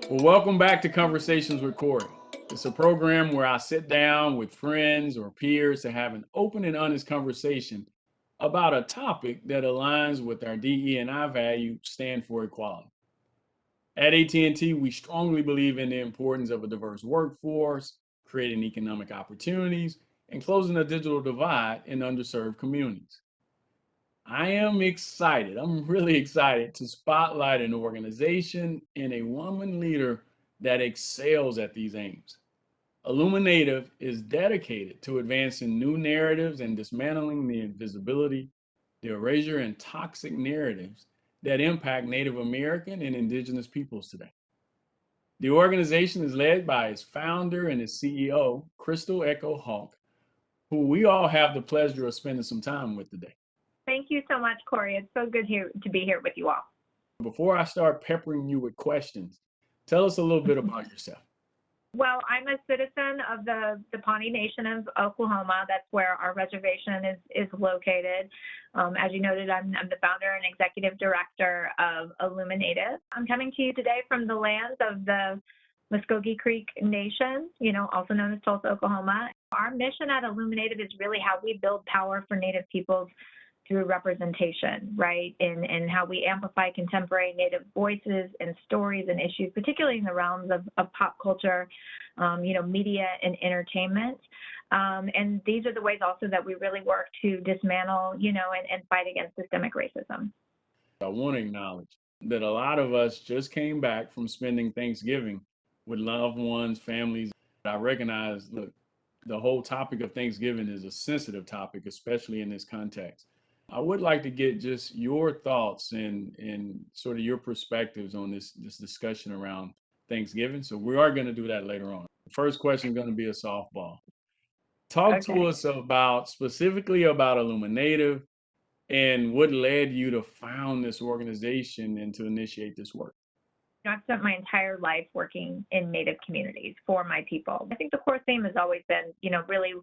Well, welcome back to Conversations with Corey. It's a program where I sit down with friends or peers to have an open and honest conversation about a topic that aligns with our DE&I value, stand for equality. At AT&T, we strongly believe in the importance of a diverse workforce, creating economic opportunities, and closing the digital divide in underserved communities. I am excited. I'm really excited to spotlight an organization and a woman leader that excels at these aims. IllumiNative is dedicated to advancing new narratives and dismantling the invisibility, the erasure, and toxic narratives that impact Native American and Indigenous peoples today. The organization is led by its founder and its CEO, Crystal Echo Hawk, who we all have the pleasure of spending some time with today. Thank you so much, Corey. It's so good to be here with you all. Before I start peppering you with questions, tell us a little bit about yourself. Well, I'm a citizen of the Pawnee Nation of Oklahoma. That's where our reservation is located. As you noted, I'm the founder and executive director of IllumiNative. I'm coming to you today from the lands of the Muskogee Creek Nation, also known as Tulsa, Oklahoma. Our mission at IllumiNative is really how we build power for Native peoples through representation, right? And how we amplify contemporary Native voices and stories and issues, particularly in the realms of pop culture, media and entertainment. And these are the ways also that we really work to dismantle, and fight against systemic racism. I want to acknowledge that a lot of us just came back from spending Thanksgiving with loved ones, families. I recognize, look, the whole topic of Thanksgiving is a sensitive topic, especially in this context. I would like to get just your thoughts and sort of your perspectives on this discussion around Thanksgiving. So we are going to do that later on. The first question is going to be a softball. Talk to us specifically about IllumiNative and what led you to found this organization and to initiate this work. I've spent my entire life working in Native communities for my people. I think the core theme has always been, really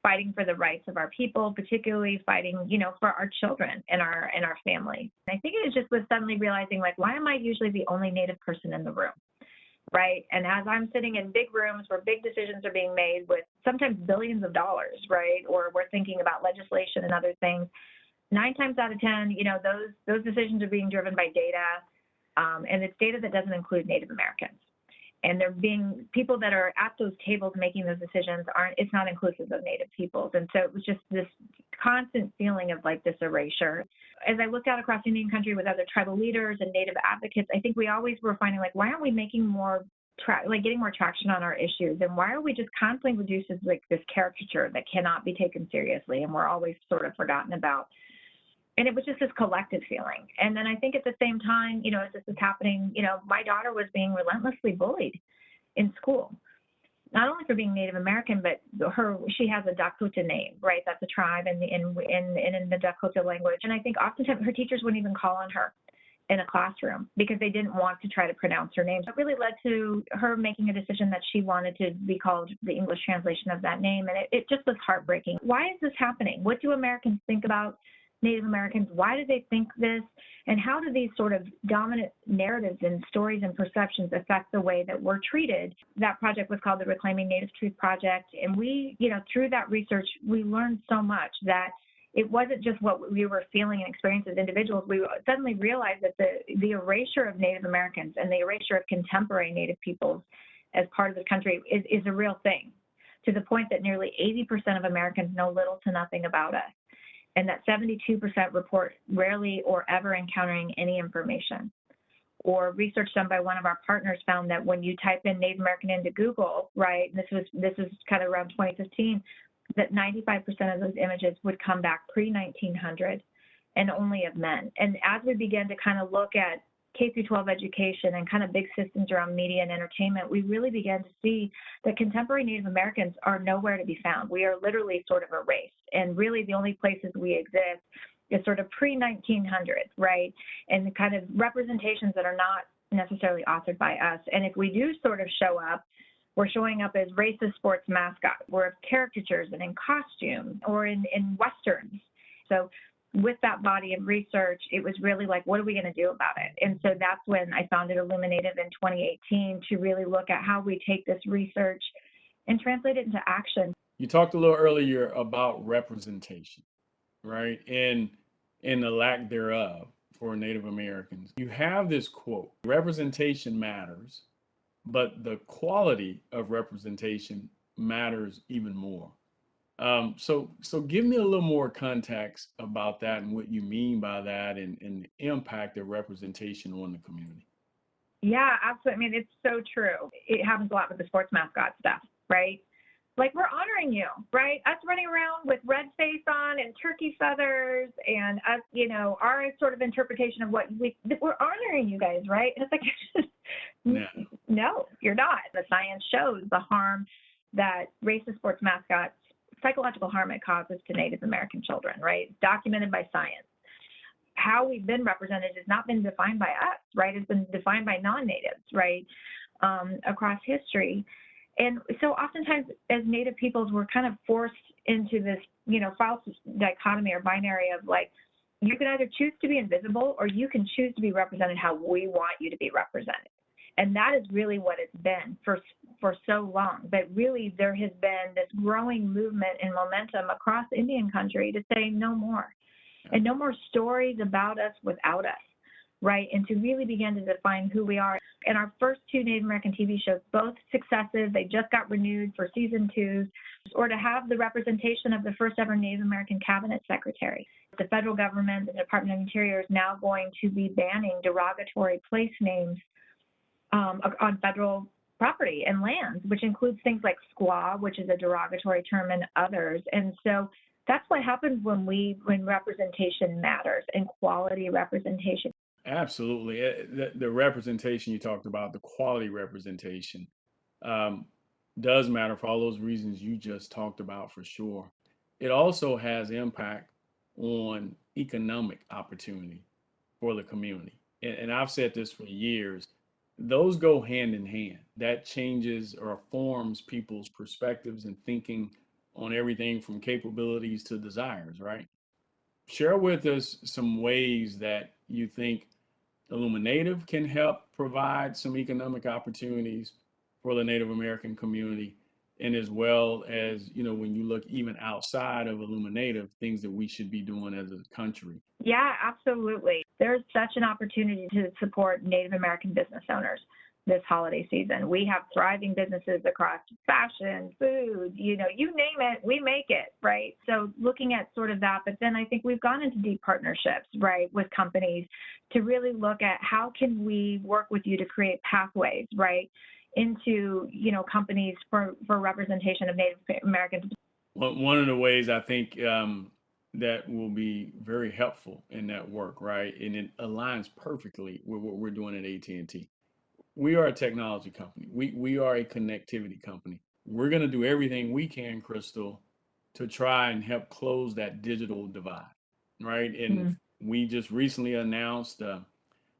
fighting for the rights of our people, particularly fighting, for our children and our family. I think it just was suddenly realizing, why am I usually the only Native person in the room, right? And as I'm sitting in big rooms where big decisions are being made with sometimes billions of dollars, right? Or we're thinking about legislation and other things, 9 times out of 10, those decisions are being driven by data, and it's data that doesn't include Native Americans. And they're being people that are at those tables making those decisions it's not inclusive of Native peoples. And so it was just this constant feeling of this erasure. As I looked out across Indian country with other tribal leaders and Native advocates, I think we always were finding why aren't we making more getting more traction on our issues? And why are we just constantly reduced as this caricature that cannot be taken seriously and we're always sort of forgotten about? And it was just this collective feeling. And then I think at the same time, as this was happening, my daughter was being relentlessly bullied in school, not only for being Native American, but she has a Dakota name, right? That's a tribe in the Dakota language. And I think oftentimes her teachers wouldn't even call on her in a classroom because they didn't want to try to pronounce her name. So it really led to her making a decision that she wanted to be called the English translation of that name. And it just was heartbreaking. Why is this happening? What do Americans think about Native Americans? Why do they think this? And how do these sort of dominant narratives and stories and perceptions affect the way that we're treated? That project was called the Reclaiming Native Truth Project. And we, through that research, we learned so much that it wasn't just what we were feeling and experiencing as individuals. We suddenly realized that the erasure of Native Americans and the erasure of contemporary Native peoples as part of the country is a real thing, to the point that nearly 80% of Americans know little to nothing about us, and that 72% report rarely or ever encountering any information. Or research done by one of our partners found that when you type in Native American into Google, right, this was kind of around 2015, that 95% of those images would come back pre-1900 and only of men. And as we began to kind of look at K-12 education and kind of big systems around media and entertainment, we really began to see that contemporary Native Americans are nowhere to be found. We are literally sort of erased. And really the only places we exist is sort of pre-1900s, right? And the kind of representations that are not necessarily authored by us. And if we do sort of show up, we're showing up as racist sports mascots, or caricatures and in costumes or in Westerns. So with that body of research, it was really like, what are we going to do about it? And so that's when I founded IllumiNative in 2018 to really look at how we take this research and translate it into action. You talked a little earlier about representation, right? And the lack thereof for Native Americans. You have this quote, representation matters, but the quality of representation matters even more. So give me a little more context about that and what you mean by that and the impact of representation on the community. Yeah, absolutely. I mean, it's so true. It happens a lot with the sports mascot stuff, right? Like, we're honoring you, right? Us running around with red face on and turkey feathers and us, our sort of interpretation of we're honoring you guys, right? And it's like, no, you're not. The science shows the harm that racist sports mascots, psychological harm it causes to Native American children, right? Documented by science. How we've been represented has not been defined by us, right? It's been defined by non-natives, right? Across history. And so oftentimes as Native peoples, we're kind of forced into this, false dichotomy or binary of like, you can either choose to be invisible or you can choose to be represented how we want you to be represented. And that is really what it's been for so long. But really, there has been this growing movement and momentum across Indian country to say no more. And no more stories about us without us, right? And to really begin to define who we are. And our first two Native American TV shows, both successes, they just got renewed for season 2, or to have the representation of the first ever Native American cabinet secretary. The federal government, the Department of Interior, is now going to be banning derogatory place names on federal property and lands, which includes things like squaw, which is a derogatory term, and others. And so that's what happens when representation matters and quality representation. Absolutely. The representation you talked about, the quality representation, does matter for all those reasons you just talked about, for sure. It also has impact on economic opportunity for the community. And I've said this for years. Those go hand in hand. That changes or forms people's perspectives and thinking on everything from capabilities to desires, right? Share with us some ways that you think IllumiNative can help provide some economic opportunities for the Native American community, and as well as, when you look even outside of IllumiNative, things that we should be doing as a country. Yeah, absolutely. There's such an opportunity to support Native American business owners this holiday season. We have thriving businesses across fashion, food, you name it, we make it, right? So looking at sort of that, but then I think we've gone into deep partnerships, right, with companies to really look at how can we work with you to create pathways, right, into, companies for representation of Native Americans. One of the ways I think that will be very helpful in that work, right, and it aligns perfectly with what we're doing at AT&T. We are a technology company. We are a connectivity company. We're going to do everything we can, Crystal, to try and help close that digital divide, right? And we just recently announced a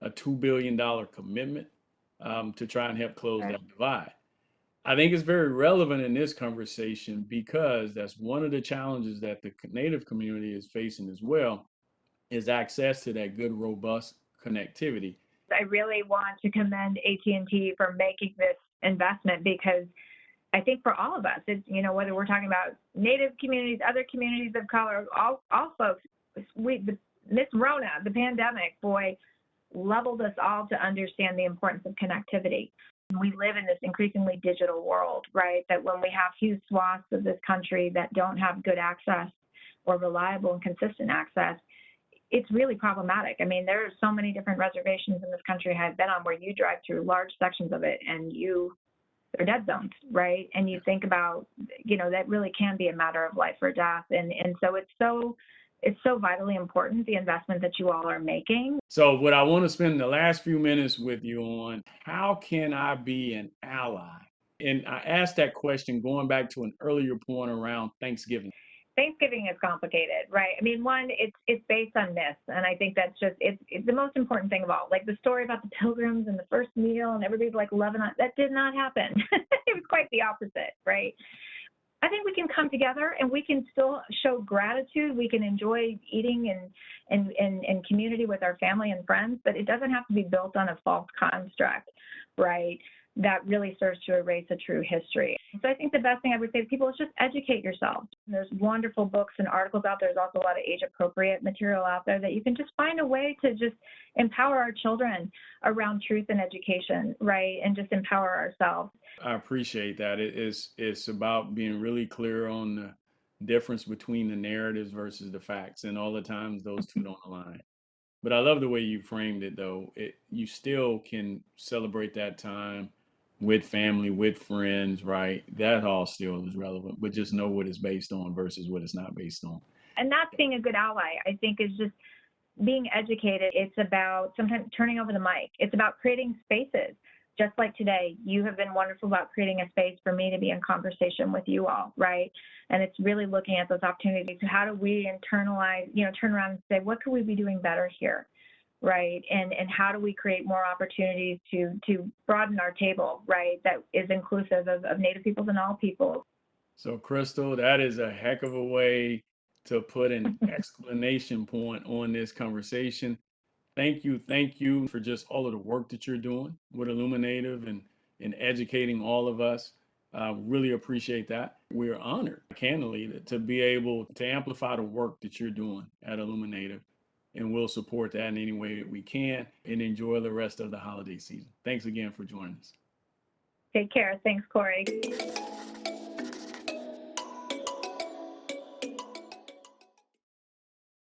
$2 billion commitment to try and help close that divide. I think it's very relevant in this conversation because that's one of the challenges that the Native community is facing as well, is access to that good, robust connectivity. I really want to commend AT&T for making this investment, because I think for all of us, it's, whether we're talking about Native communities, other communities of color, all folks, this Rona, the pandemic, boy, leveled us all to understand the importance of connectivity. We live in this increasingly digital world, right? That when we have huge swaths of this country that don't have good access or reliable and consistent access, it's really problematic. I mean, there are so many different reservations in this country I've been on where you drive through large sections of it and they're dead zones, right? And you think about, that really can be a matter of life or death. And so it's so vitally important, the investment that you all are making. So what I want to spend the last few minutes with you on, how can I be an ally? And I asked that question going back to an earlier point around Thanksgiving. Thanksgiving is complicated, right? I mean, one, it's based on myths, and I think that's just it's the most important thing of all. Like the story about the pilgrims and the first meal, and everybody's like loving it. That did not happen. It was quite the opposite, right? I think we can come together and we can still show gratitude. We can enjoy eating and community with our family and friends, but it doesn't have to be built on a false construct, right? That really serves to erase a true history. So I think the best thing I would say to people is just educate yourself. There's wonderful books and articles out there. There's also a lot of age-appropriate material out there that you can just find a way to just empower our children around truth and education, right? And just empower ourselves. I appreciate that. It's about being really clear on the difference between the narratives versus the facts, and all the times those two don't align. But I love the way you framed it, though. You still can celebrate that time with family, with friends, right? That all still is relevant, but just know what it's based on versus what it's not based on. And that's being a good ally, I think, is just being educated. It's about sometimes turning over the mic. It's about creating spaces. Just like today, you have been wonderful about creating a space for me to be in conversation with you all, right? And it's really looking at those opportunities. How do we internalize, turn around and say, what could we be doing better here, right? And how do we create more opportunities to broaden our table, right? That is inclusive of Native peoples and all peoples. So, Crystal, that is a heck of a way to put an exclamation point on this conversation. Thank you for just all of the work that you're doing with IllumiNative and educating all of us. Really appreciate that. We're honored, candidly, to be able to amplify the work that you're doing at IllumiNative, and we'll support that in any way that we can and enjoy the rest of the holiday season. Thanks again for joining us. Take care. Thanks, Corey.